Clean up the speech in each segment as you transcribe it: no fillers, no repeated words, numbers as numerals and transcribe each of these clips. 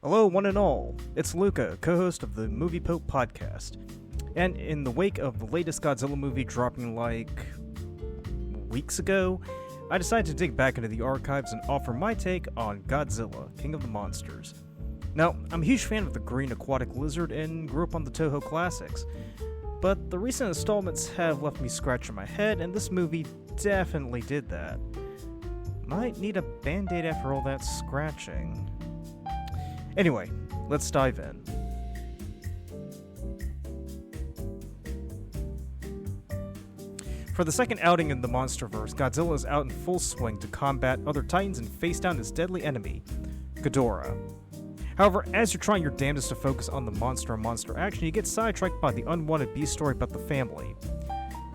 Hello, one and all. It's Luka, co-host of the Movie Pope podcast. And in the wake of the latest Godzilla movie dropping like weeks ago, I decided to dig back into the archives and offer my take on Godzilla, King of the Monsters. Now, I'm a huge fan of the green aquatic lizard and grew up on the Toho classics, but the recent installments have left me scratching my head, and this movie definitely did that. Might need a band-aid after all that scratching. Anyway, let's dive in. For the second outing in the Monsterverse, Godzilla is out in full swing to combat other titans and face down his deadly enemy, Gadora. However, as you're trying your damnedest to focus on the monster action, you get sidetracked by the unwanted B story about the family.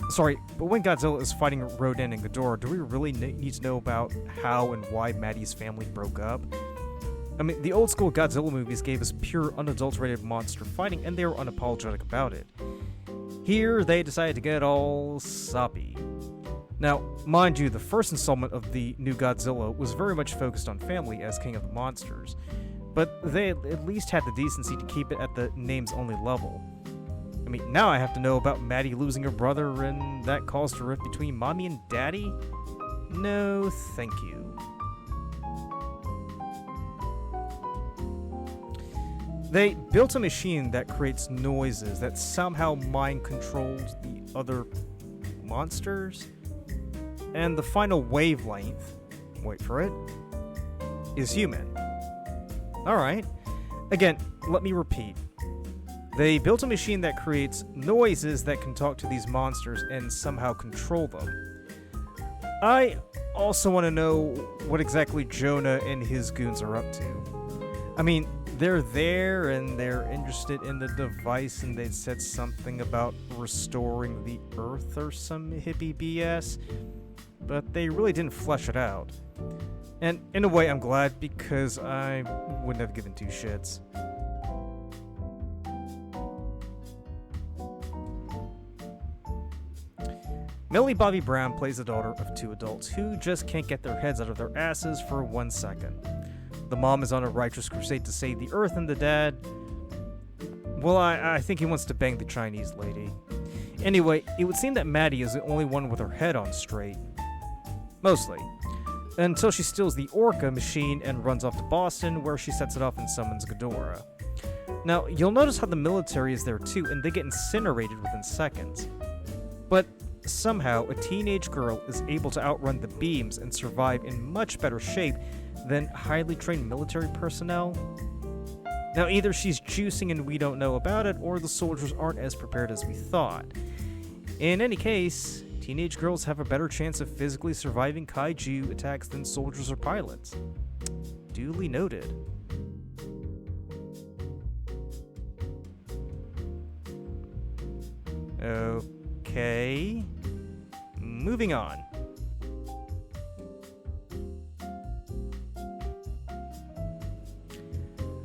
Sorry, but when Godzilla is fighting Rodan and Gadora, do we really need to know about how and why Maddie's family broke up? I mean, the old school Godzilla movies gave us pure, unadulterated monster fighting, and they were unapologetic about it. Here, they decided to get all soppy. Now, mind you, the first installment of the new Godzilla was very much focused on family as King of the Monsters, but they at least had the decency to keep it at the names-only level. I mean, now I have to know about Maddie losing her brother and that caused a rift between Mommy and Daddy? No, thank you. They built a machine that creates noises that somehow mind controls the other monsters. And the final wavelength, wait for it, is human. Alright. Again, let me repeat. They built a machine that creates noises that can talk to these monsters and somehow control them. I also want to know what exactly Jonah and his goons are up to. I mean, they're there and they're interested in the device and they said something about restoring the Earth or some hippie BS, but they really didn't flesh it out. And in a way, I'm glad because I wouldn't have given two shits. Millie Bobby Brown plays the daughter of two adults who just can't get their heads out of their asses for 1 second. The mom is on a righteous crusade to save the Earth, and the dad, well, I think he wants to bang the Chinese lady. Anyway, it would seem that Maddie is the only one with her head on straight. Mostly. Until she steals the Orca machine and runs off to Boston, where she sets it off and summons Gadora. Now, you'll notice how the military is there too, and they get incinerated within seconds. But somehow, a teenage girl is able to outrun the beams and survive in much better shape than highly trained military personnel. Now, either she's juicing and we don't know about it, or the soldiers aren't as prepared as we thought. In any case, teenage girls have a better chance of physically surviving kaiju attacks than soldiers or pilots. Duly noted. Okay. Moving on.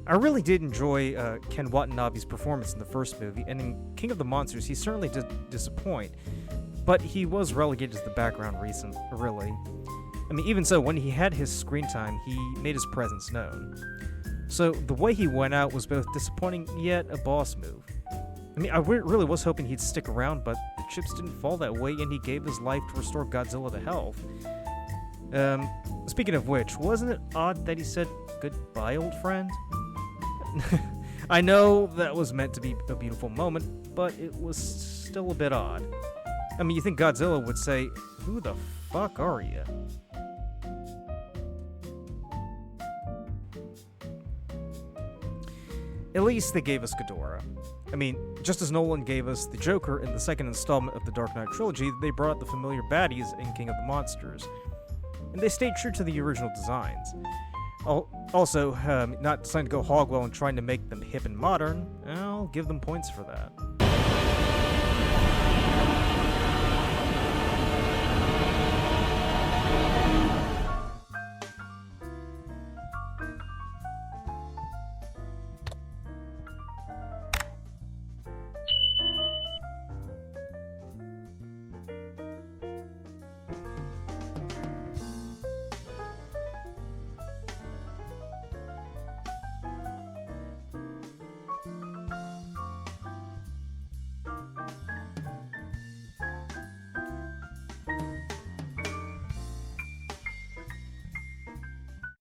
I really did enjoy Ken Watanabe's performance in the first movie, and in King of the Monsters, he certainly did disappoint, but he was relegated to the background really. I mean, even so, when he had his screen time, he made his presence known. So the way he went out was both disappointing, yet a boss move. I mean, I really was hoping he'd stick around, but the chips didn't fall that way, and he gave his life to restore Godzilla to health. Speaking of which, wasn't it odd that he said, "Goodbye, old friend"? I know that was meant to be a beautiful moment, but it was still a bit odd. I mean, you think Godzilla would say, "Who the fuck are you?" At least they gave us Gadora. I mean, just as Nolan gave us the Joker in the second installment of the Dark Knight trilogy, they brought out the familiar baddies in King of the Monsters. And they stayed true to the original designs. Also, not deciding to go hog wild and trying to make them hip and modern, I'll give them points for that.